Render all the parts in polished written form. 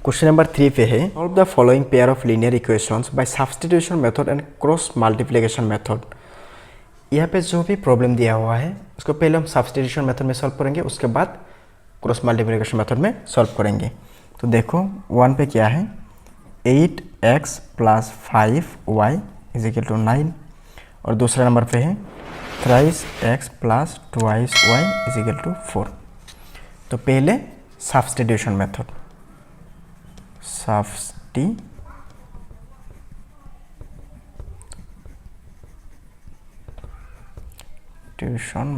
Question number 3 पे है solve the following pair of linear equations bye substitution method and cross multiplication method. यहाँ पे जो भी प्रॉब्लम दिया हुआ है उसको पहले हम सब्स्टिट्यूशन मेथड में सॉल्व करेंगे, उसके बाद क्रॉस मल्टीप्लिकेशन मेथड में सॉल्व करेंगे। तो देखो 1 पे क्या है 8x plus 5y is equal to 9 और दूसरा नंबर पे है 3x plus 2y is equal to 4। तो पहले सब्स्टिट्यूशन मेथड, सब्स्टिट्यूशन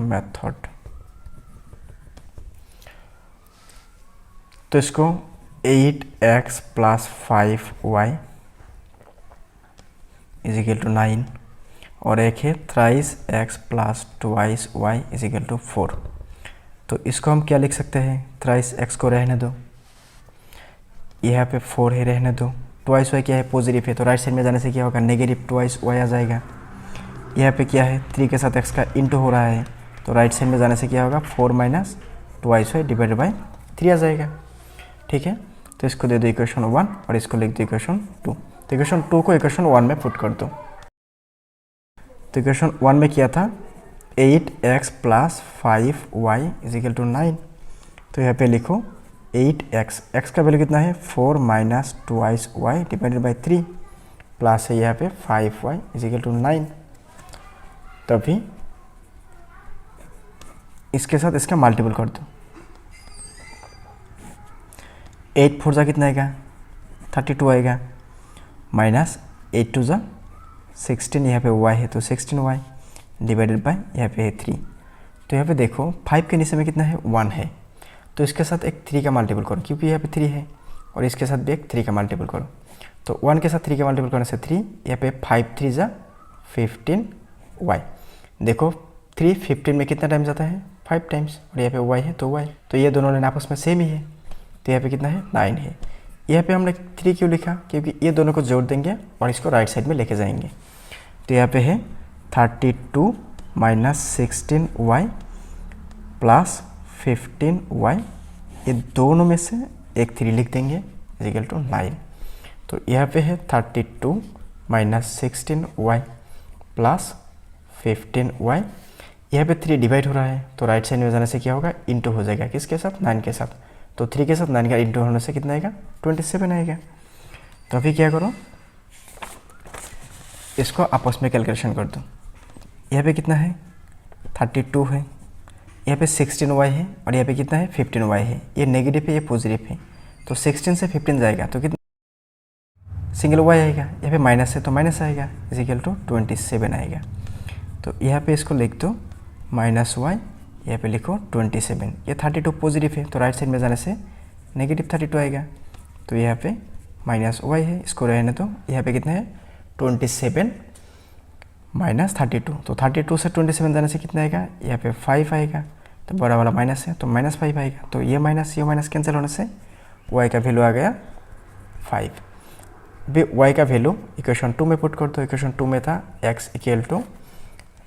मेथड। तो इसको 8x plus 5y is equal to 9 और एक है 3x plus 2y is equal to 4। तो इसको हम क्या लिख सकते हैं, 3x को रहने दो, यहाँ पे 4 ही रहने दो, 2y क्या है पॉजिटिव है तो राइट साइड में जाने से क्या होगा नेगेटिव 2y आ जाएगा। यहाँ पे क्या है 3 के साथ x का इंटू हो रहा है तो राइट साइड में जाने से क्या होगा 4 माइनस 2y डिवाइडेड बाई 3 आ जाएगा। ठीक है, तो इसको दे दो इक्वेशन 1 और इसको लिख दो इक्वेशन 2। तो इक्वेशन 2 को इक्वेशन 1 में पुट कर दो। तो इक्वेशन 1 में क्या था 8x plus 5y is equal to 9। तो यहाँ पे लिखो 8x, x का वैल्यू कितना है 4 minus 2y divided by 3 plus है यहाँ पे 5y इज इक्वल टू 9। तभी इसके साथ इसका मल्टीपल कर दो, 8 4 जा कितना आएगा 32 आएगा, माइनस 8 2 जा 16, यहाँ पे y है तो 16y डिवाइडेड बाय यहाँ पे है 3। तो यहाँ पे देखो 5 के नीचे में कितना है 1 है तो इसके साथ एक 3 का मल्टीपल करो क्योंकि यहाँ पे 3 है और इसके साथ भी एक 3 का मल्टीपल करो। तो 1 के साथ 3 का मल्टीपल करने से 3, यहाँ पे 5 3 जा 15y। देखो 3 15 में कितना टाइम जाता है 5 टाइम्स और यहाँ पे y है तो y, तो ये दोनों लाइन आपस में सेम ही है। तो यहाँ पे कितना है 9 है। यहाँ पे हमने 3 क्यों लिखा, क्योंकि ये दोनों को जोड़ देंगे और इसको राइट साइड में लेके जाएंगे। तो यहाँ पे है 32 माइनस 16y प्लस 15y, ये दोनों में से एक 3 लिख देंगे इज इक्वल टू 9। तो यहाँ पे है 32 माइनस 16y प्लस 15y, यहाँ पे 3 डिवाइड हो रहा है तो राइट साइड में जाने से क्या होगा इंटू हो जाएगा किसके साथ 9 के साथ। तो 3 के साथ 9 का इंटू होने से कितना आएगा 27 आएगा। तो अभी क्या करो इसको आपस में कैलकुलेशन कर दो। यहाँ पे कितना है 32 है, यहाँ पे 16y है और यहाँ पे कितना है 15y है, ये नेगेटिव है ये पॉजिटिव है तो 16 से 15 जाएगा तो कितना सिंगल y आएगा, यहाँ पे माइनस है तो माइनस आएगा इज इक्वल टू 27 आएगा। तो यहाँ पे इसको लिख दो माइनस y, यहाँ पे लिखो 27, ये 32 पॉजिटिव है तो राइट साइड में जाने से नेगेटिव 32 आएगा। तो यहाँ पे माइनस y है इसको रहने दो, यहाँ पे कितना है 27 माइनस 32, तो 32 से 27 जाने से कितना आएगा यहाँ पे 5 आएगा तो बड़ा वाला माइनस है तो माइनस 5 आएगा। तो ये माइनस कैंसिल होने से y का वैल्यू आ गया 5। भी y का वैल्यू इक्वेशन 2 में पुट कर दो। इक्वेशन 2 में था x equal to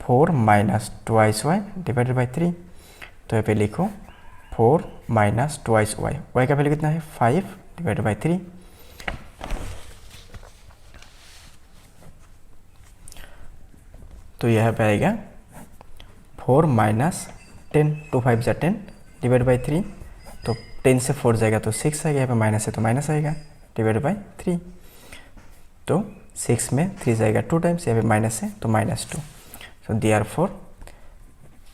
4 minus 2y divided by 3। तो यहाँ पे लिखो 4 माइनस 2y, y का वैल्यू कितना है 5 डिवाइडेड बाई 3। तो यहाँ पे आएगा 4 माइनस 10, 2 5 जा 10 डिवाइड बाई 3। तो 10 से 4 जाएगा तो 6 आएगा, यहाँ पे माइनस है तो माइनस आएगा डिवाइड बाई 3। तो 6 में 3 जाएगा 2 टाइम्स, यहाँ पे माइनस है तो -2। So therefore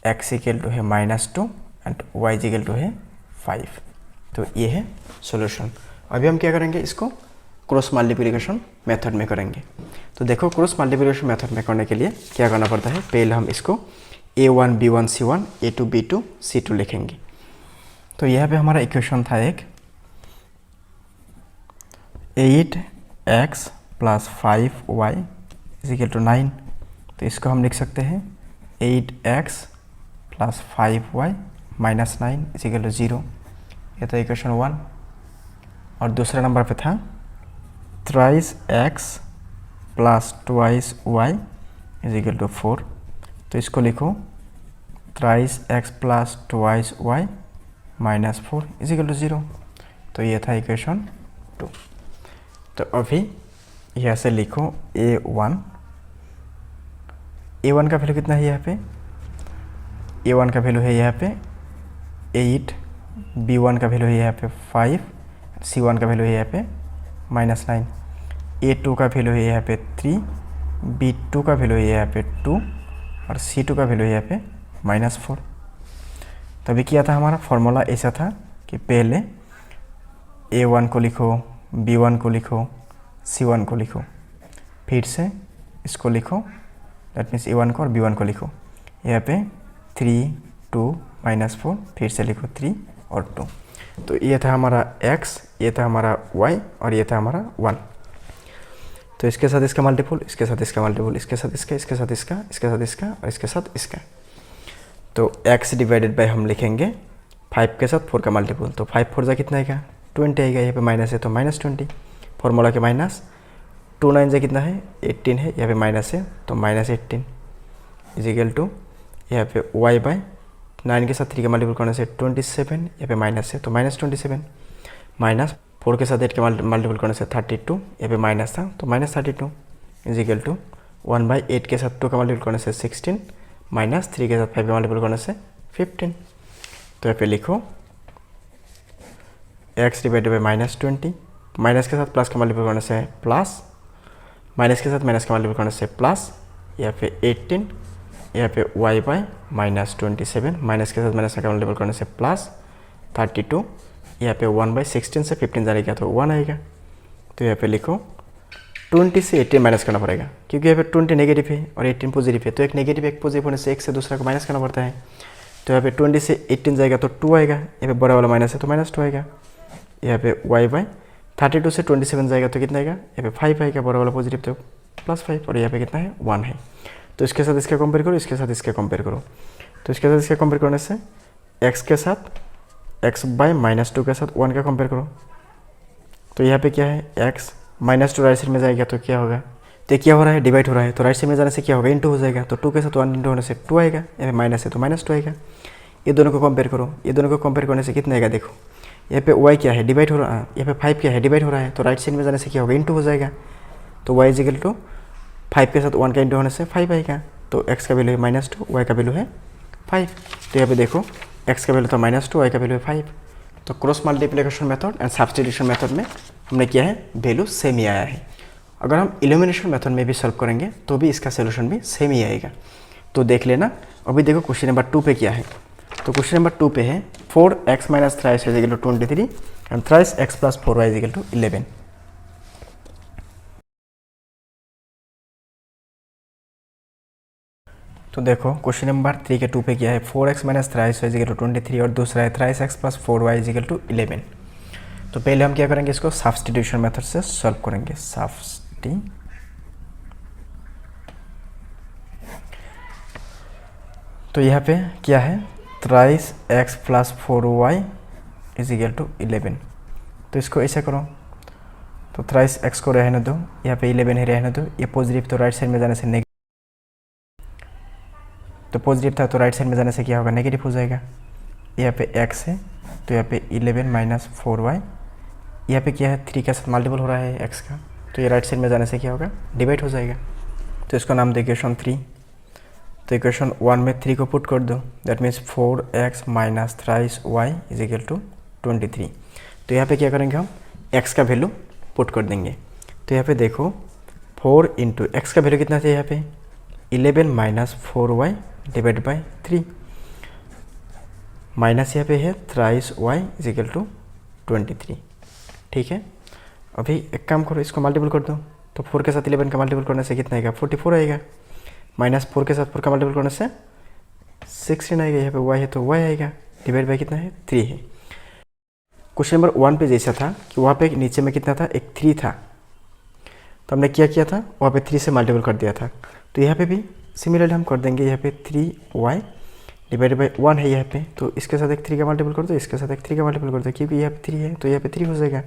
x equal to है -2 एंड y इक्वल टू है 5। तो ये है सॉल्यूशन। अभी हम क्या करेंगे इसको क्रॉस मल्टीप्लिकेशन मेथड में करेंगे। तो देखो क्रॉस मल्टीप्लिकेशन मेथड में करने के लिए क्या करना पड़ता है, पहले हम इसको a1 b1 c1 a2 b2 c2 लिखेंगे। तो यहाँ पे हमारा इक्वेशन था एक 8x plus 5y is equal to 9। तो इसको हम लिख सकते हैं 8x plus 5y minus 9 is equal to 0, ये था इक्वेशन 1। और दूसरे नंबर पे था 3x plus 2y is equal to 4। तो इसको लिखो 3x plus 2y minus 4 is equal to 0। तो ये था इक्वेशन 2। तो अभी यहाँ से लिखो a1 का वैल्यू कितना है यहाँ पे, a1 का वैल्यू है यहाँ पे 8, b1 का वैल्यू है यहाँ पे 5, c1 का वैल्यू है यहाँ पे -9, a2 का वैल्यू है यहाँ पे 3, b2 का वैल्यू है यहाँ पे 2 और c2 का वैल्यू है यहाँ पे -4। तभी किया था हमारा फॉर्मूला ऐसा था कि पहले a1 को लिखो, b1 को लिखो, c1 को लिखो, फिर से इसको लिखो, दैट मीन्स a1 को और b1 को लिखो। यहाँ पे 3, 2, -4, फिर से लिखो 3 और 2। तो ये था हमारा x, ये था हमारा y और ये था हमारा 1। तो इसके साथ इसका मल्टीपल, इसके साथ इसका मल्टीपल, इसके साथ इसका, इसके साथ इसका, इसके साथ इसका और इसके साथ इसका। तो x डिवाइडेड बाय हम लिखेंगे 5 के साथ 4 का मल्टीपल। तो 5 4 जा कितना आएगा, 20 आएगा। यहाँ पे माइनस है तो -20, फॉर्मूला के माइनस। 2 9 जा कितना है, 18 है। यहाँ पे माइनस है तो -18 इजिकल टू यहाँ पे y बाय 9 के साथ 3 का मल्टीपल करने से 27, यहाँ पे माइनस है तो -27, माइनस 4 के साथ 8 का मल्टीपल करने से 32, यहाँ पे माइनस था तो -32 इजिकल टू 1/8 के साथ 2 का मल्टीपल करने से 16, माइनस 3 के साथ 5 का मल्टीपल करने से 15। तो यहाँ पे लिखो x डिवाइडेड बाई -20, माइनस के साथ प्लस का मल्टीपल करने से प्लस, माइनस के साथ माइनस का मल्टीपल करने से प्लस, यहाँ पे 18, यहाँ पे y बाय -27, माइनस के साथ माइनस का मल्टीपल करने से प्लस 32, यहाँ पे 1/16 से 15 जाने का तो 1 आएगा। तो यहाँ पे लिखो 20 से 18 माइनस करना पड़ेगा क्योंकि यहाँ पे 20 नेगेटिव है और 18 पॉजिटिव है। तो एक नेगेटिव एक पॉजिटिव होने से एक से दूसरा को माइनस करना पड़ता है। तो यहाँ पे 20 से 18 जाएगा तो 2 आएगा, यहाँ पे बड़ा वाला माइनस है तो -2 आएगा। यहाँ पे y बाय 32 से 27 जाएगा तो कितना आएगा, यहाँ पे 5 आएगा, बड़ा वाला पॉजिटिव तो +5 और यहाँ पे कितना है 1 है। तो इसके साथ इसका कंपेयर करो, इसके साथ इसका कंपेयर करो। तो इसके साथ इसका कंपेयर करने से x के साथ x बाय -2 के साथ 1 का कंपेयर करो। तो यहाँ पे क्या है, x -2 राइट साइड में जाएगा तो क्या होगा, तो क्या हो रहा है, डिवाइड हो रहा है। तो राइट साइड में जाने से क्या होगा, इंटू हो जाएगा। तो 2 के साथ 1 इंटू होने से 2 आएगा, यहाँ पे माइनस है तो -2 आएगा। ये दोनों को कंपेयर करो, ये दोनों को कंपेयर करने से कितना आएगा, देखो यहाँ पे y क्या है, डिवाइड हो रहा है, यहाँ पे 5 क्या है, डिवाइड हो रहा है। तो राइट साइड में जाने से क्या होगा, इंटू हो जाएगा। तो y इजिकल टू 5 के साथ 1 का इंटू होने से 5 आएगा। तो x का वैल्यू है -2, y का वैल्यू है 5। तो यहाँ पे देखो x का वैल्यू था -2, y का वैल्यू है 5। तो cross multiplication method and substitution method में हमने किया है, वैल्यू सेम ही आया है। अगर हम इल्यूमिनेशन मेथड में भी सॉल्व करेंगे तो भी इसका सोल्यूशन भी सेम ही आएगा। तो देख लेना। अभी देखो क्वेश्चन नंबर 2 पे क्या है। तो क्वेश्चन नंबर 2 पे है 4x - 3y is equal to 23 and 3x + 4y is equal to 11। तो देखो क्वेश्चन नंबर 3 के 2 पे क्या है, 4x - 3y इजिकल टू 23 और दूसरा है 3x + 4y इजिकल टू 11। तो पहले हम क्या करेंगे, इसको सब्स्टिट्यूशन मेथड से सॉल्व करेंगे। तो यहाँ पे क्या है, 3x + 4y इजिकल टू 11। तो इसको ऐसे करो, तो 3x को रहने दो, यहाँ पे 11 ही रहने दो। ये पॉजिटिव तो राइट साइड में जाने से नेगेटिव, तो पॉजिटिव था तो राइट साइड में जाने से क्या होगा, नेगेटिव हो जाएगा। यहाँ पे x है तो यहाँ पे 11 - 4y, यहाँ पे क्या है 3 के साथ मल्टीपल हो रहा है x का, तो ये राइट साइड में जाने से क्या होगा, डिवाइड हो जाएगा। तो इसको नाम दे इक्वेशन 3। तो इक्वेशन 1 में 3 को पुट कर दो, that means 4x - 3y is equal to 23। तो यहाँ पे क्या करेंगे, हम x का वैल्यू पुट कर देंगे। तो यहाँ पे देखो 4 इंटू एक्स का वैल्यू कितना था, यहाँ पे 11 - 4y डिवाइड बाई 3, माइनस यहाँ पे है 3y इजिकल टू 23। ठीक है, अभी एक काम करो, इसको मल्टीपल कर दो। तो 4 के साथ 11 का मल्टीपल करने से कितना आएगा, 44 आएगा। -4 के साथ 4 का मल्टीपल करने से 16 आएगा। यहाँ पे y है तो y आएगा, डिवाइड बाई कितना है, 3 है। क्वेश्चन नंबर 1 पे जैसा था कि वहाँ पे नीचे में कितना था, एक 3 था, तो हमने क्या किया था, वहाँ पे 3 से मल्टीपल कर दिया था। तो यहाँ पे भी सिमिलरली हम कर देंगे, यहाँ पे 3y डिवाइड बाई 1 है यहाँ पे, तो इसके साथ एक 3 का मल्टीपल कर दो, इसके साथ एक 3 का मल्टीपल कर दो, क्योंकि यहाँ पे 3 है तो यहाँ पे 3 हो जाएगा,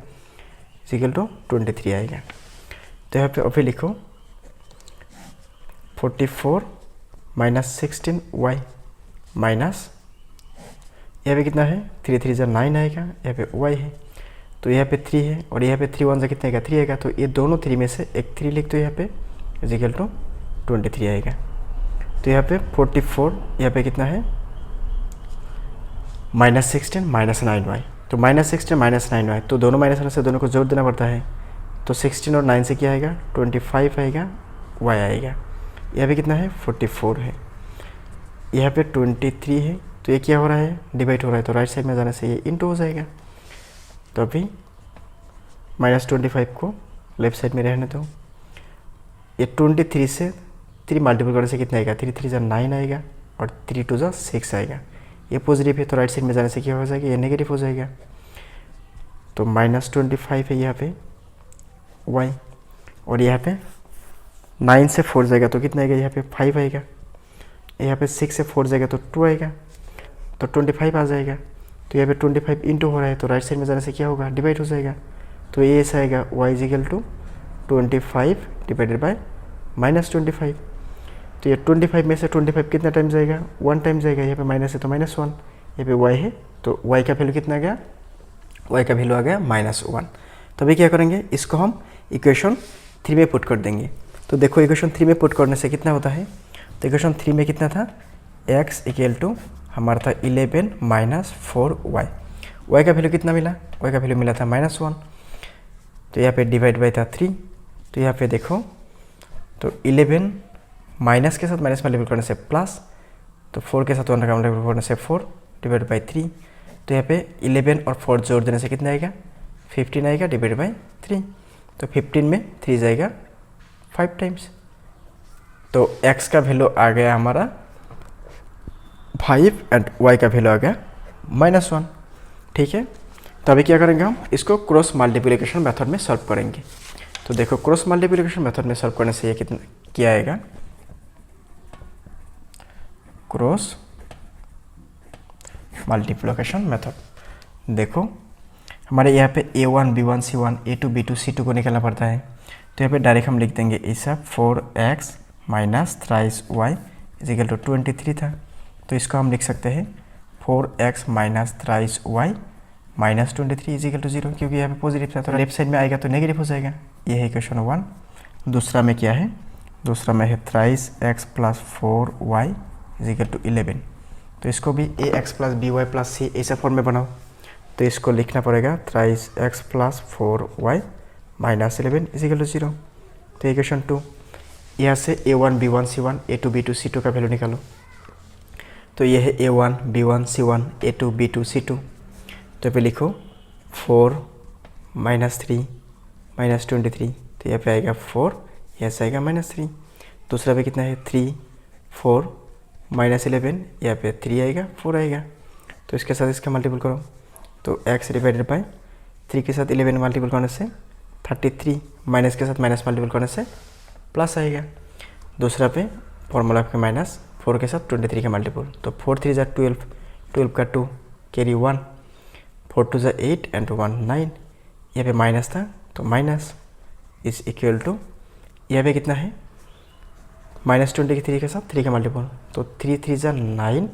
इक्वल टू 23 आएगा। तो यहाँ पे अभी लिखो 44 - 16y माइनस यहाँ पे कितना है, 3 3 9 आएगा, यहाँ पे y है। तो यहाँ पे 3 है और यहाँ पे 3 1 से कितना आएगा 3 आएगा। तो ये दोनों 3 में से एक 3 लिख दो यहाँ पे इजिकल टू 23 आएगा। तो यहाँ पे 44, यहाँ पे कितना है -16 -9y। तो -16 -9y, तो दोनों माइनस होने से दोनों को जोड़ देना पड़ता है। तो 16 और 9 से क्या आएगा 25 आएगा, y आएगा। यहाँ पे कितना है 44 है, यहाँ पे 23 है। तो ये क्या हो रहा है डिवाइड हो रहा है, तो राइट साइड में जाने से ये इंटू हो जाएगा। तो अभी -25 को लेफ्ट साइड में रहने दो। ये 23 से 3 मल्टीपल करने से कितना आएगा 3 3 9 आएगा और 3 2 6 आएगा। ये पॉजिटिव है तो राइट साइड में जाने से क्या हो जाएगा ये नेगेटिव हो जाएगा। तो -25 है यहाँ पे y, और यहाँ पे 9 से 4 जाएगा तो कितना आएगा यहाँ पे 5 आएगा। यहाँ पे 6 से 4 जाएगा तो 2 आएगा, तो 25 आ जाएगा। तो यहाँ पे 25 इंटू हो रहा है तो राइट साइड में जाने से क्या होगा डिवाइड हो जाएगा। तो ये ऐसा आएगा y is equal to 25 divided by -25। तो ये 25 में से 25 कितना टाइम जाएगा 1 टाइम जाएगा। यहाँ पे माइनस है तो -1, यहाँ पे y है तो y का वैल्यू कितना आ गया, y का वैल्यू आ गया -1। तो अभी क्या करेंगे इसको हम इक्वेशन 3 में पुट कर देंगे। तो देखो इक्वेशन 3 में पुट करने से कितना होता है, तो इक्वेशन 3 में कितना था x इक्वल टू हमारा था 11 - 4y। y का वैल्यू कितना मिला, y का वैल्यू मिला था -1। तो यहाँ पे डिवाइड बाई था 3। तो यहाँ पे देखो तो 11 माइनस के साथ माइनस मल्टीपल करने से प्लस, तो 4 के साथ 1 का मल्टीपल करने से 4 डिवाइड बाई 3। तो यहाँ पे 11 और 4 जोड़ देने से कितना आएगा 15 आएगा डिवाइड बाई 3। तो 15 में 3 जाएगा 5 टाइम्स। तो x का वैल्यू आ गया हमारा 5 एंड y का वैल्यू आ गया -1। ठीक है, तो अभी क्या करेंगे हम इसको क्रॉस मल्टीप्लिकेशन मेथड में सॉल्व करेंगे। तो देखो क्रॉस मल्टीप्लिकेशन मेथड में सॉल्व करने से ये कितना क्या आएगा, क्रॉस मल्टीप्लिकेशन मेथड। देखो हमारे यहाँ पे a1 b1 c1 a2 b2 c2 को निकालना पड़ता है। तो यहाँ पे डायरेक्ट हम लिख देंगे ऐसा 4x minus thrice y is equal to 23 था। तो इसको हम लिख सकते हैं 4x minus thrice y minus 23 is equal to 0, क्योंकि यहाँ पे पॉजिटिव था तो लेफ्ट साइड में आएगा तो नेगेटिव हो जाएगा। ये है इक्वेशन 1। दूसरा में क्या है, दूसरा में है thrice x plus 4y is equal to 11। तो इसको भी ax plus by plus c ऐसा फॉर्म में बनाओ। तो इसको लिखना पड़ेगा thrice x plus 4y minus 11 is equal to 0। तो इक्वेशन 2, यहाँ से a1 b1 c1 a2 b2 c2 का वैल्यू निकालो। तो ये है a1 b1 c1 a2 b2 c2। तो यहाँ पे लिखो 4 माइनस 3 माइनस 23। तो यहाँ पे आएगा 4, यहाँ से आएगा -3। दूसरा पे कितना है 3 4 माइनस 11, यहाँ पे 3 आएगा 4 आएगा। तो इसके साथ इसका मल्टीपल करो। तो x डिवाइडेड बाई 3 के साथ 11 मल्टीपल करने से 33, माइनस के साथ माइनस मल्टीपल करने से प्लस आएगा। दूसरा पे फॉर्मूला के माइनस 4 के साथ 23 का मल्टीपल। तो 4 3 जा 12, 12 का 2 कैरी 1, 4 2 जा 8 एंड 1 9। यहाँ पे माइनस था तो माइनस इज इक्वल टू यहाँ पे कितना है -23 के साथ 3 का मल्टीपल। तो 3 3 जा 9,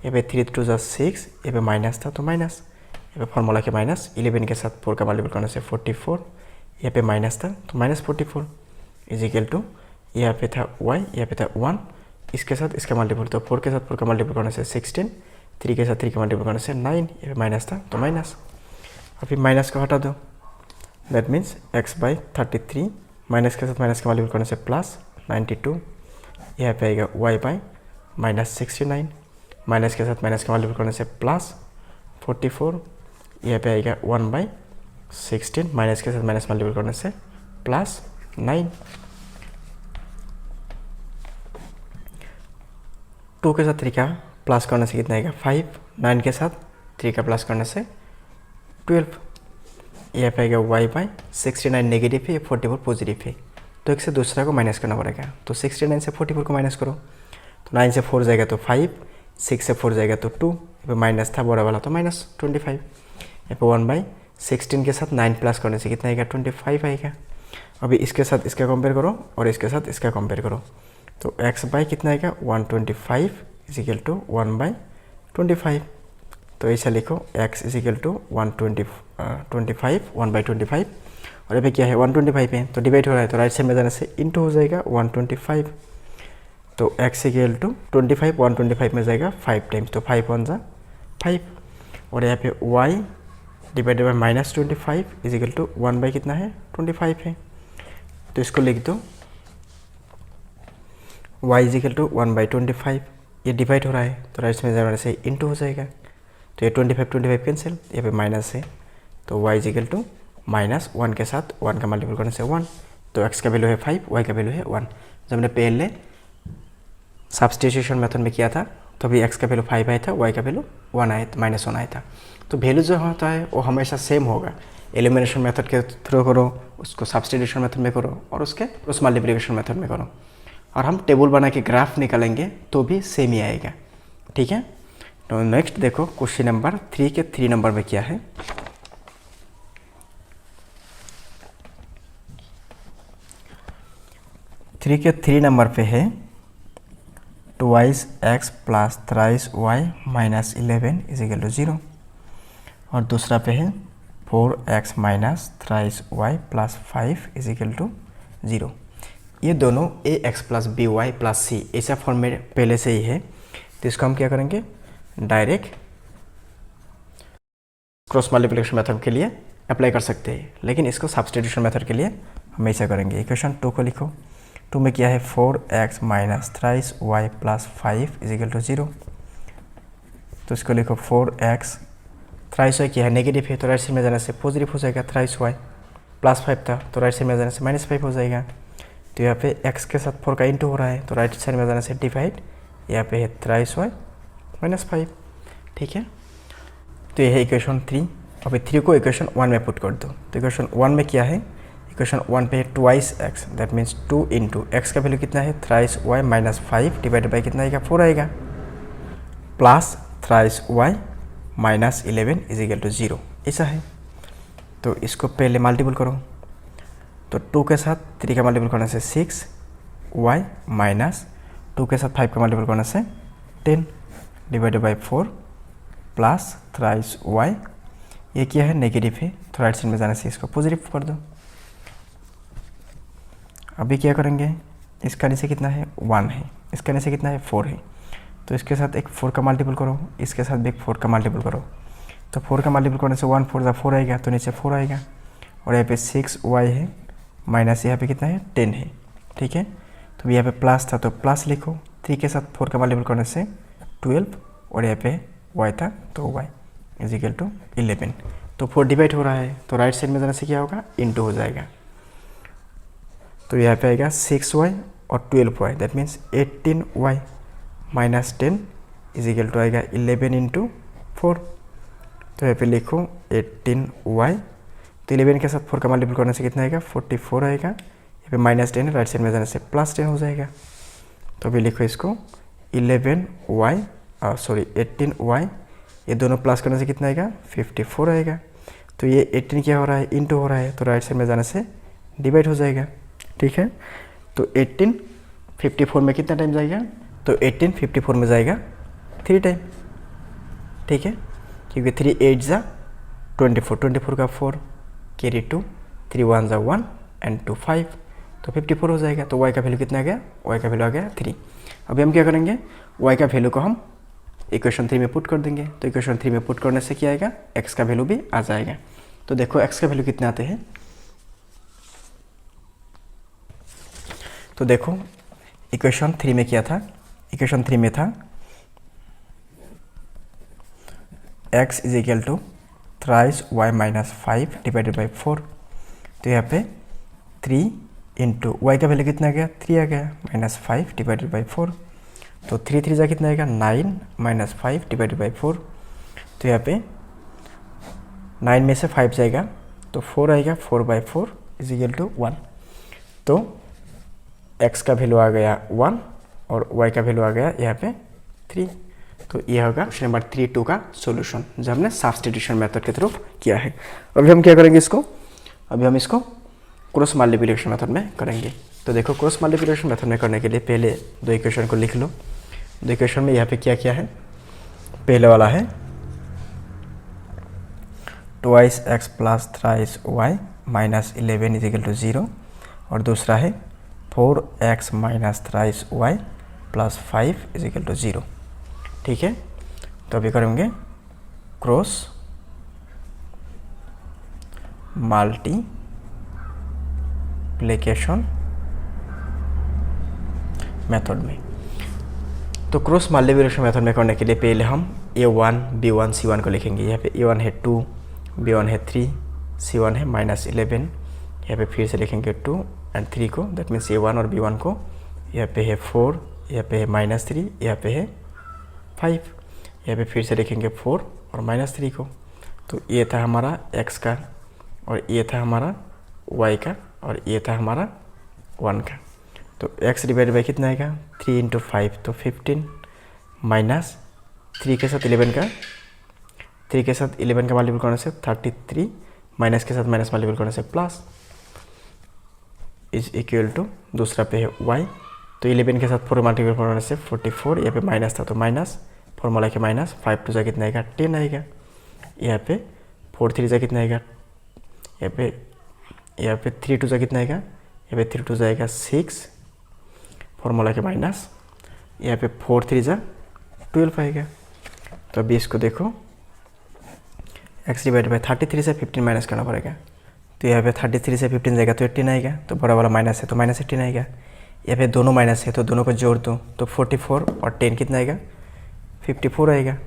यहाँ पे 3 2 जा 6, यहाँ पे माइनस था तो माइनस, यहाँ पे फॉर्मूला के माइनस 11 के साथ 4 का मल्टीपल करने से 44, यहाँ पे माइनस था तो -44 इज इक्वल टू यहाँ पे था y, यहाँ पे था 1, इसके साथ इसका मल्टीपल। तो 4 के साथ 4 का मल्टीपल करने से 16, 3 के साथ 3 का मल्टीपल करने से 9, यहाँ पे माइनस था तो माइनस। अभी माइनस को हटा दो, that means x by 33, minus के साथ माइनस का मल्टीपल करने से प्लस 92, यहाँ पे आएगा y बाई -69, माइनस के साथ माइनस का मल्टीपल करने से प्लस 44, यहाँ पे आएगा 1 बाई 16, माइनस के साथ माइनस मल्टीपल करने से प्लस 9। 2 के साथ 3 का प्लस करने से कितना आएगा 5, 9 के साथ 3 का प्लस करने से 12, यहाँ पे आएगा y बाई 69 नेगेटिव है, 44 पॉजिटिव है। तो एक से दूसरा को माइनस करना पड़ेगा। तो 69 से 44 को माइनस करो। तो 9 से 4 जाएगा तो 5, 6 से 4 जाएगा तो 2, यहाँ पे माइनस था बड़ा वाला तो -25, यहाँ पे 1 बाई 16 के साथ 9 प्लस करने से कितना आएगा 25 आएगा। अभी इसके साथ इसका कंपेयर करो और इसके साथ इसका कंपेयर करो। तो x बाई कितना आएगा 125 इज इक्वल टू 1 बाई 25। तो ऐसा लिखो x इजिकल टू 125 1/25 और यहाँ पे क्या है 125 है तो डिवाइड हो रहा है तो राइट साइड में जाने से इंटू हो जाएगा 125। तो x इक्वल टू 25 125 में जाएगा 5 टाइम्स तो 5 1 जा 5 और यहाँ पे y divided by -25 is equal to 1 by कितना है 25 है। तो इसको लिख दो y इजिकल टू 1/25 ये डिवाइड हो रहा है तो राइट में जाने से इंटू हो जाएगा तो ये 25 कैंसिल यहाँ पे माइनस है तो y इजिकल टू -1 के साथ 1 का मल्टीपल करने से 1 तो x का वैल्यू है 5 y का वैल्यू है 1। जब हमने पहले सब्स्टिट्यूशन मेथड में किया था तो अभी x का वैल्यू 5 आया था y का वैल्यू 1 आया -1 आया था। तो वैल्यू जो होता है वो हमेशा सेम होगा। एलिमिनेशन मेथड के थ्रू करो उसको सब्स्टिट्यूशन मेथड में करो और उसके क्रॉस मल्टीप्लिकेशन मेथड में करो और हम टेबल बना के ग्राफ निकालेंगे तो भी सेम ही आएगा। ठीक है तो नेक्स्ट देखो क्वेश्चन नंबर 3 के 3 नंबर में क्या है। थ्री के 3 नंबर पे है 2x plus 3y minus 11 is equal to 0 और दूसरा पे है 4x minus 3y plus 5 is equal to 0। ये दोनों ax plus by plus c ऐसा फॉर्म में पहले से ही है तो इसको हम क्या करेंगे डायरेक्ट क्रॉस मल्टीप्लिकेशन मेथड के लिए अप्लाई कर सकते हैं लेकिन इसको सब्स्टिट्यूशन मेथड के लिए हम ऐसा करेंगे। इक्वेशन 2 को लिखो 2 में क्या है 4x minus 3y plus 5 is equal to 0 तो इसको लिखो 4x 3y क्या है नेगेटिव है तो राइट साइड में जाने से पॉजिटिव हो जाएगा 3y प्लस 5 था तो राइट साइड में जाने से -5 हो जाएगा। तो यहाँ पे x के साथ 4 का इंटू हो रहा है तो राइट साइड में जाने से डिवाइड यहाँ पे है 3y -5। ठीक है तो यह है इक्वेशन 3। अभी 3 को इक्वेशन 1 में पुट कर दो तो इक्वेशन 1 में क्या है इक्वेशन 1 पे है 2x that means 2 into x का वैल्यू कितना है 3y माइनस 5 डिवाइड बाई कितना आएगा 4 आएगा plus 3y minus 11 is equal to 0 ऐसा है। तो इसको पहले मल्टीपल करो तो 2 के साथ 3 का मल्टीपल करने से 6y माइनस 2 के साथ 5 का मल्टीपल करने से 10 डिवाइडेड बाई 4 प्लस 3y ये क्या है नेगेटिव है तो राइट साइड में जाने से इसको पॉजिटिव कर दो। अभी क्या करेंगे इसका नीचे कितना है 1 है इसका नीचे कितना है 4 है तो इसके साथ एक 4 का मल्टीपल करो इसके साथ भी एक 4 का मल्टीपल करो तो 4 का मल्टीपल करने से 1 4 4 आएगा तो नीचे 4 आएगा और यहाँ पे 6y है माइनस यहाँ पे कितना है 10 है। ठीक है तो यहाँ पे प्लस था तो प्लस लिखो 3 के साथ 4 का मल्टीपल करने से 12 और यहाँ पे y था तो y इजिकल टू 11। तो 4 डिवाइड हो रहा है तो राइट साइड में जाने से क्या होगा इंटू हो जाएगा तो यहाँ पे आएगा 6y और 12y that means 18y minus 10 is equal to आएगा 11 इंटू 4। तो यहाँ पे लिखो 18y तो 11 के साथ 4 का मल्टीपल करने से कितना आएगा 44 आएगा यहाँ पे माइनस 10 राइट साइड में जाने से प्लस 10 हो जाएगा। तो अभी लिखो इसको 18y ये दोनों प्लस करने से कितना आएगा 54 आएगा। तो ये 18 क्या हो रहा है इंटू हो रहा है तो राइट साइड में जाने से डिवाइड हो जाएगा। ठीक है तो 18 54 में कितना टाइम जाएगा तो 18 54 में जाएगा 3 टाइम। ठीक है क्योंकि 3 8 जा 24 का 4 कैरी 2 3 1 जा 1 एंड 2 5 तो 54 हो जाएगा। तो y का वैल्यू कितना आ गया y का वैल्यू आ गया 3। अभी हम क्या करेंगे y का वैल्यू को हम इक्वेशन 3 में पुट कर देंगे तो इक्वेशन 3 में पुट करने से क्या आएगा x का वैल्यू भी आ जाएगा। तो देखो x का वैल्यू कितने आते हैं तो देखो इक्वेशन 3 में क्या था इक्वेशन 3 में था x is equal to 3y minus 5 divided by 4 तो यहाँ पे 3 इंटू वाई का वैल्यू कितना आ गया 3 आ गया माइनस 5 डिवाइडेड बाई 4 तो 3 3 जा कितना आएगा 9 माइनस 5 डिवाइडेड बाई 4 तो यहाँ पे 9 में से 5 जाएगा तो 4 आएगा 4 बाई 4 इज इक्वल टू 1। तो x का वैल्यू आ गया 1 और y का वैल्यू आ गया यहाँ पे 3। तो ये होगा क्वेश्चन नंबर 3.2 का सॉल्यूशन जो हमने सब्स्टिट्यूशन मेथड के थ्रू किया है। अभी हम क्या करेंगे इसको अभी हम इसको क्रॉस मल्टीप्लिकेशन मेथड में करेंगे। तो देखो क्रॉस मल्टीप्लिकेशन मेथड में करने के लिए पहले दो इक्वेशन को लिख लो। दो इक्वेशन में यहाँ पे क्या क्या है पहले वाला है twice x plus thrice y minus 11 is equal to 0, और दूसरा है 4x minus thrice y plus 5 is equal to 0। ठीक है, तो अभी करेंगे क्रॉस मल्टीप्लिकेशन मेथड में। तो क्रॉस मल्टीप्लिकेशन मेथड में करने के लिए पहले हम a1 b1 c1 को लिखेंगे। यहाँ पे a1 है 2, b1 है 3, c1 है -11। यहाँ पे फिर से लिखेंगे 2 एंड 3 को, दैट मीन्स a1 और b1 को। यहाँ पे है 4, यहाँ पे है -3, यहाँ पे है 5। यहाँ पे फिर से लिखेंगे 4 और -3 को। तो ये था हमारा x का, और ये था हमारा y का, और ये था हमारा 1 का। तो x डिवाइड बाई कितना आएगा 3 इंटू 5, तो 15 माइनस 3 के साथ 11 का, 3 के साथ 11 का मल्टीपल करने से 33, माइनस के साथ माइनस मल्टीपल करने से प्लस इज इक्वल टू, दूसरा पे है y। तो 11 के साथ 4 मल्टीपल करने से 44, यहाँ पे माइनस था तो माइनस, फॉर्मूला के माइनस, 5 टू जा कितना आएगा 10 आएगा। यहाँ पे 4 3 जा कितना आएगा, यहाँ पे 3 टू जा कितना आएगा, यहाँ पे 3 टू जाएगा 6, फॉर्मूला के माइनस, यहाँ पे 4 3 जा 12 आएगा। तो अभी इसको देखो, x डिवाइड बाई 33 से 15 माइनस करना पड़ेगा। तो यहाँ पे 33 से 15 जाएगा तो 18 आएगा, तो बड़ा वाला माइनस है तो -18 आएगा। यहाँ पे दोनों माइनस है तो दोनों को जोड़ दो, तो 44 और 10 कितना आएगा 54 आएगा।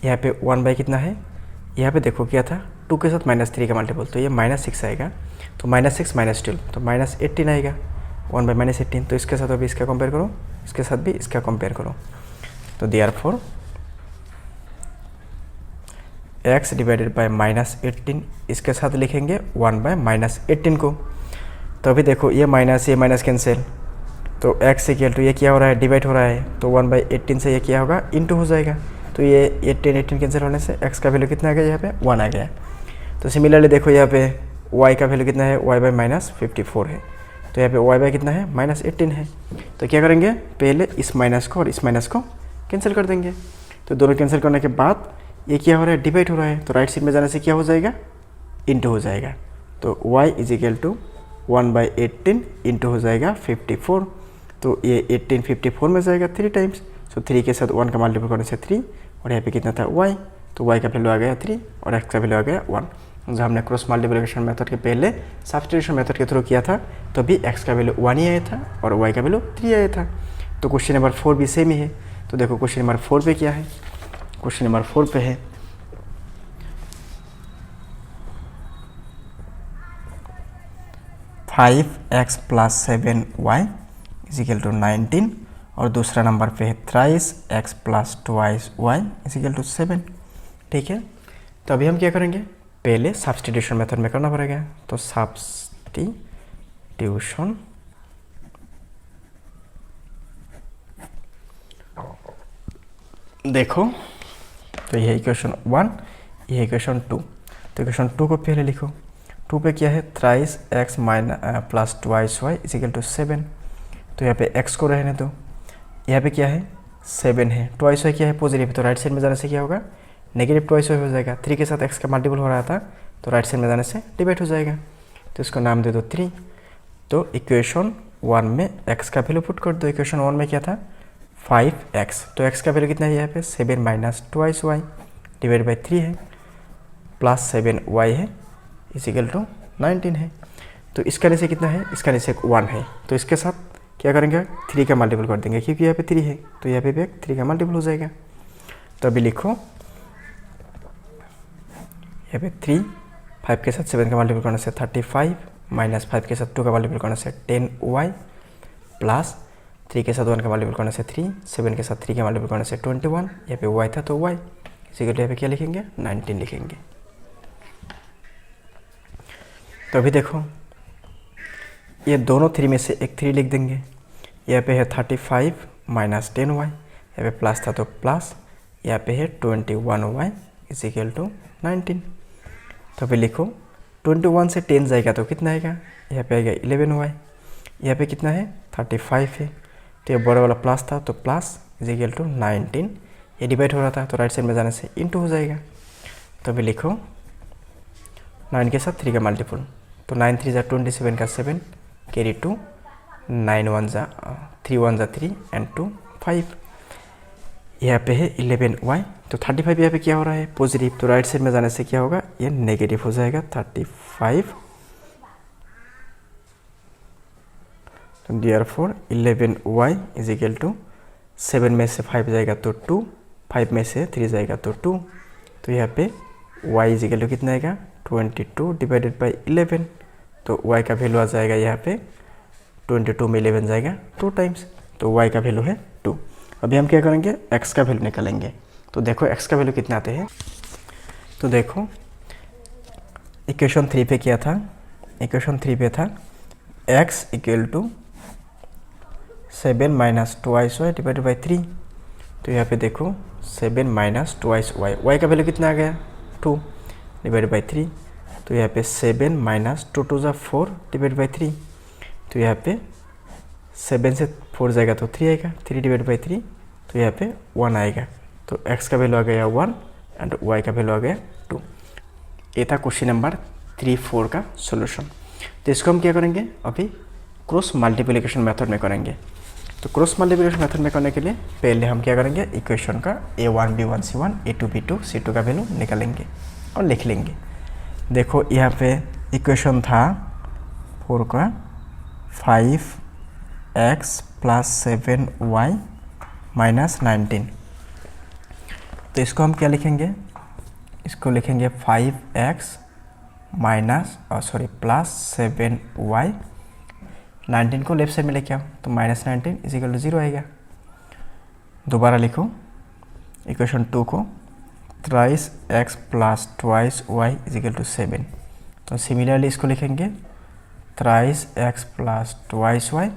यहाँ पे 1 बाई कितना है, यहाँ पे देखो क्या था 2 के साथ -3 का मल्टीपल, तो ये -6 आएगा। तो -6 -12 तो -18 आएगा, 1 बाई -18। तो इसके साथ अभी इसका कंपेयर करो, इसके साथ भी इसका कंपेयर करो। तो देयरफॉर x डिवाइडेड बाई -18, इसके साथ लिखेंगे 1 बाई -18 को। तो अभी देखो ये माइनस कैंसिल, तो x इक्वल टू ये क्या हो रहा है डिवाइड हो रहा है, तो 1 बाई 18 से ये क्या होगा इंटू हो जाएगा। तो ये 18 कैंसिल होने से x का वैल्यू कितना आ गया, यहाँ पे 1 आ गया। तो सिमिलरली देखो यहाँ पे y का वैल्यू कितना है, y बाई -54 है। तो यहाँ पे y बाई कितना है -18 है। तो क्या करेंगे, पहले इस माइनस को और इस माइनस को कैंसिल कर देंगे। तो दोनों कैंसिल करने के बाद ये क्या हो रहा है डिवाइड हो रहा है, तो राइट साइड में जाने से क्या हो जाएगा इंटू हो जाएगा। तो y is equal to 1 by 18 into हो जाएगा 54। तो ये 18 54 में जाएगा 3 टाइम्स, सो 3 के साथ 1 का मल्टीपल करने से 3, और यहाँ पे कितना था y, तो y का वैल्यू आ गया 3 और x का वैल्यू आ गया 1। जो हमने क्रॉस मल्टीप्लिकेशन मेथड के पहले सब्स्टिट्यूशन मेथड के थ्रू किया था, तो भी x का वैल्यू 1 ही आया था और y का वैल्यू 3 आया था। तो क्वेश्चन नंबर 4 भी सेम ही है। तो देखो क्वेश्चन नंबर 4 पे क्या है, क्वेश्चन नंबर 4 पे है 5x plus 7y is equal to 19, और दूसरा नंबर पे है thrice x plus twice y is equal to 7। ठीक है, तो अभी हम क्या करेंगे, पहले सब्स्टिट्यूशन मेथड में करना पड़ेगा। तो सब्स्टिट्यूशन देखो, तो ये इक्वेशन 1, ये इक्वेशन 2। तो इक्वेशन 2 को पहले लिखो। 2 पे क्या है, thrice x plus twice y is equal to 7। तो यहाँ पे x को रहने दो, यहाँ पे क्या है 7 है, ट्वाइस y क्या है पॉजिटिव, तो राइट साइड में जाने से क्या होगा नेगेटिव ट्वाइस y हो जाएगा। 3 के साथ x का मल्टीपल हो रहा था, तो राइट साइड में जाने से डिवाइड हो जाएगा। तो इसको नाम दे दो 3। तो इक्वेशन 1 में x का वैल्यू पुट कर दो। इक्वेशन 1 में क्या था 5x, तो x का वैल्यू कितना है यहाँ पे 7 minus twice y divide by 3 है, प्लस 7y है इज इक्वल टू 19 है। तो इसका नीचे कितना है, इसका नीचे 1 है, तो इसके साथ क्या करेंगे 3 का मल्टीपल कर देंगे, क्योंकि यहाँ पे 3 है तो यहाँ पे भी 3 का मल्टीपल हो जाएगा। तो अभी लिखो यहाँ पे 3, 5 के साथ 7 का मल्टीपल करने से 35, माइनस 5 के साथ 2 का मल्टीपल करने से 10y, प्लस 3 के साथ 1 का मल्टीपल करने से 3, 7 के साथ 3 का मल्टीपल करने से 21, यहाँ पे y था तो y इसी के लिए यहाँ पे क्या लिखेंगे 19 लिखेंगे। तो अभी देखो ये दोनों 3 में से एक 3 लिख देंगे। यहाँ पे है 35 माइनस 10y, यहाँ पे प्लस था तो प्लस, यहाँ पे है 21y इज इक्वल टू 19। तो अभी लिखो 21 से 10 जाएगा तो कितना आएगा, यहाँ पे आएगा 11y, यहाँ पे कितना है 35 है, तो ये बड़ा वाला प्लस था तो प्लस इज इक्वल टू 19, ये डिवाइड हो रहा था तो राइट साइड में जाने से इंटू हो जाएगा। तो अभी लिखो 9 के साथ 3 का मल्टीपल, तो 9 3 जा 27 का 7 कैरी 2, 9 1 जा 3 1 जा 3 एंड 2 5। यहाँ पे है 11y, तो 35 यहाँ पे क्या हो रहा है पॉजिटिव, तो राइट साइड में जाने से क्या होगा ये नेगेटिव हो जाएगा 35। तो therefore 11y is equal to 7 में से 5 जाएगा तो 2, 5 में से 3 जाएगा तो 2, तो यहाँ पे y इज इक्वल टू कितना आएगा 22 डिवाइडेड बाई 11, तो y का वैल्यू आ जाएगा यहाँ पे 22 में 11 जाएगा 2 टाइम्स, तो y का वैल्यू है 2। अभी हम क्या करेंगे x का वैल्यू निकालेंगे, तो देखो x का वैल्यू कितना आते हैं, तो देखो इक्वेशन 3 पे क्या था, इक्वेशन 3 पे था x equal to 7 minus 2y divided by 3, तो यहाँ पे देखो 7 माइनस 2y, y का वैल्यू कितना आ गया 2 डिवाइडेड बाई 3, तो यहाँ पे 7 माइनस 2 2 4 डिवाइडेड बाई 3, तो यहाँ पे 7 से 4 जाएगा तो 3 आएगा, 3 डिवाइड बाई 3, तो यहाँ पे 1 आएगा, तो x का वैल्यू आ गया 1 एंड y का वैल्यू आ गया 2। ये था क्वेश्चन नंबर 3-4 का सॉल्यूशन। तो इसको हम क्या करेंगे अभी क्रॉस मल्टीप्लिकेशन मेथड में करेंगे। तो क्रॉस मल्टीप्लिकेशन मेथड में करने के लिए पहले हम क्या करेंगे इक्वेशन का a1 b1 c1 a2 b2 c2 का वैल्यू निकालेंगे और लिख लेंगे। देखो यहाँ पे इक्वेशन था 4 का 5x प्लस 7y माइनस 19, तो इसको हम क्या लिखेंगे, इसको लिखेंगे 5x माइनस प्लस 7y, 19 को लेफ्ट साइड में लेके आओ तो माइनस 19 इज इक्वल टू 0 आएगा। दोबारा लिखो इक्वेशन 2 को, thrice x plus twice y is equal to 7, तो सिमिलरली इसको लिखेंगे thrice x plus twice y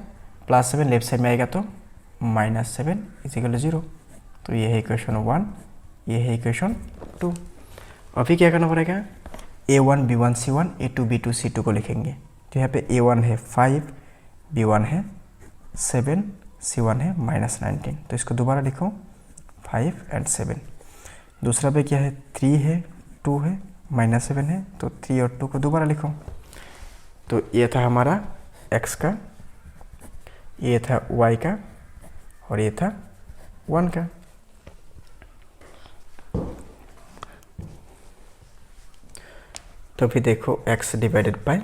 plus 7 left side में आएगा तो माइनस 7 इज इक्वल टू 0, तो ये है इक्वेशन 1, ये है इक्वेशन 2। अभी क्या करना पड़ेगा a1 b1 c1 a2 b2 c2 को लिखेंगे। तो यहाँ पे a1 है 5, b1 है 7, c1 है माइनस 19, तो इसको दोबारा लिखो 5 एंड 7। दूसरा पे क्या है 3 है 2 है माइनस 7 है, तो 3 और 2 को दोबारा लिखो। तो ये था हमारा x का, ये था y का और ये था 1 का। तो फिर देखो x डिवाइडेड बाय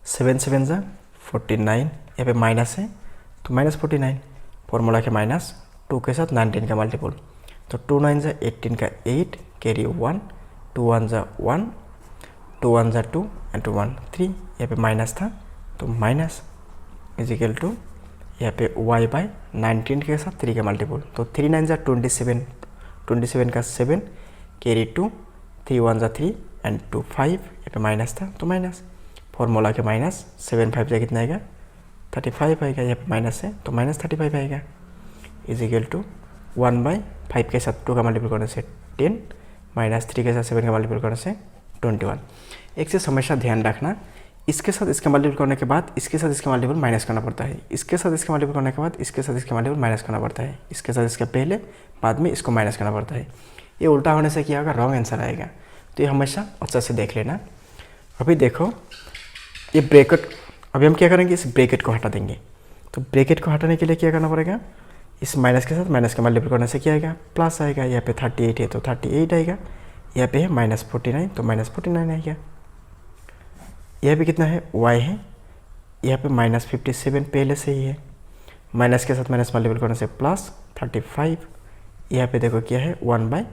7 7 जा 49, यहाँ पे माइनस है तो माइनस 49, फॉर्मूला के माइनस 2 के साथ 19 का मल्टीपल, तो 2 9 जा 18 का 8 कैरी 1, 2 1 जा 1, 2 1 जा 2 एंड 1 3, यहाँ पे माइनस था तो माइनस इज इक्वल टू यहाँ पे y बाई 19 के साथ 3 का मल्टीपल, तो 3 9 जा 27, 27 का 7 कैरी 2, 3 1 जा 3 एंड 2 5, यहाँ पे माइनस था तो माइनस, फॉर्मूला के माइनस 7 5 जा कितना आएगा 35 आएगा, यहाँ पे माइनस है तो माइनस 35 आएगा इज इक्वल टू 1 बाई 5 के साथ 2 का मल्टीपल करने से 10, माइनस 3 के साथ 7 का मल्टीपल करने से 21। एक चीज़ हमेशा ध्यान रखना, इसके साथ इसका मल्टीपल करने के बाद इसके साथ इसका मल्टीपल माइनस करना पड़ता है, इसके साथ इसका मल्टीपल करने के बाद इसके साथ इसका मल्टीपल माइनस करना पड़ता है, इसके साथ इसका पहले बाद में इसको माइनस करना पड़ता है। ये उल्टा होने से क्या होगा रॉन्ग आंसर आएगा, तो ये हमेशा अच्छा से देख लेना। अभी देखो ये ब्रैकेट, अभी हम क्या करेंगे इस ब्रैकेट को हटा देंगे, तो ब्रैकेट को हटाने के लिए क्या करना पड़ेगा, इस माइनस के साथ माइनस का मल्टीपल करने से क्या आएगा प्लस आएगा, यहाँ पे 38 है तो 38 आएगा, यहाँ पे है माइनस 49 तो माइनस 49 आएगा, यहाँ पे कितना है y है, यहाँ पे माइनस 57 पहले से ही है, माइनस के साथ माइनस मल्टीपल करने से प्लस 35, यहाँ पे देखो क्या है 1 बाई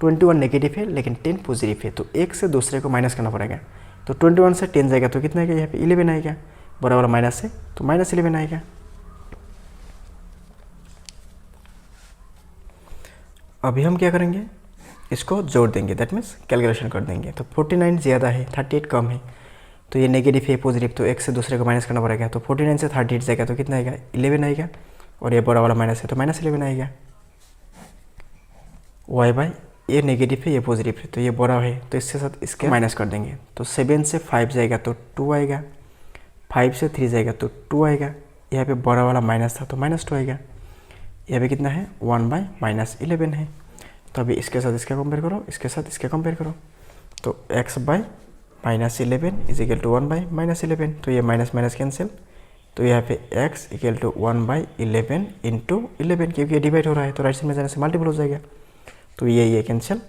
21 नेगेटिव है लेकिन 10 पॉजिटिव है, तो एक से दूसरे को माइनस करना पड़ेगा, तो 21 से 10 जाएगा तो कितना आएगा यहाँ पे 11 आएगा, बड़ा वाला माइनस है तो माइनस 11 आएगा। अभी हम क्या करेंगे इसको जोड़ देंगे, दैट मीन्स कैलकुलेशन कर देंगे, तो 49 ज़्यादा है 38 कम है, तो ये नेगेटिव है पॉजिटिव, तो एक से दूसरे को माइनस करना पड़ेगा, तो 49 से 38 जाएगा तो कितना आएगा 11 आएगा, और ये बड़ा वाला माइनस है तो माइनस 11 आएगा। y बाई ये नेगेटिव है ये पॉजिटिव है, तो ये बड़ा है तो इसके साथ इसके माइनस कर देंगे, तो 7 से 5 जाएगा तो 2 आएगा, 5 से 3 जाएगा तो 2 आएगा, यहाँ पे बड़ा वाला माइनस था तो माइनस 2 आएगा, यहाँ पे कितना है 1 बाई माइनस 11 है, तो अभी इसके साथ इसका कंपेयर करो, इसके साथ इसका कंपेयर करो, तो x by minus 11 is equal to 1/-11, तो ये माइनस माइनस कैंसिल, तो यहाँ पे x इक्वल टू 1/11 इंटू 11, क्योंकि ये डिवाइड हो रहा है तो राइट साइड में जाने से मल्टीपल हो जाएगा, तो ये कैंसिल,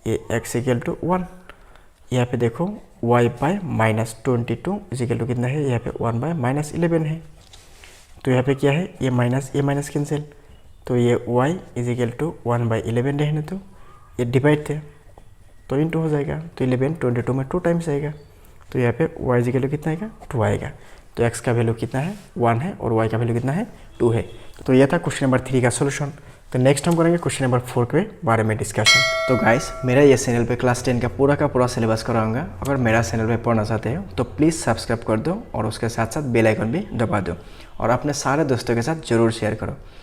ये x इक्वल टू 1। यहाँ पे देखो y/-22 इज इक्वल टू कितना है, यहाँ पे 1/-11 है, तो यहाँ पे क्या है, ये माइनस कैंसिल, तो ये y इज इक्वल टू 1/11 रहने, तो ये डिवाइड थे तो इंटू हो जाएगा, तो 11 22 में 2 टाइम्स आएगा, तो यहाँ पे y इज इक्वल टू कितना आएगा, 2 आएगा। तो x का वैल्यू कितना है, 1 है, और y का वैल्यू कितना है, 2 है। तो यह था क्वेश्चन नंबर 3 का सोल्यूशन। तो नेक्स्ट हम करेंगे क्वेश्चन नंबर 4 के बारे में डिस्कशन। तो गाइस, मेरा ये चैनल पे क्लास 10 का पूरा सिलेबस कराऊंगा। अगर मेरा चैनल पे पढ़ना चाहते हो तो प्लीज़ सब्सक्राइब कर दो और उसके साथ साथ बेल आइकन भी दबा दो और अपने सारे दोस्तों के साथ ज़रूर शेयर करो।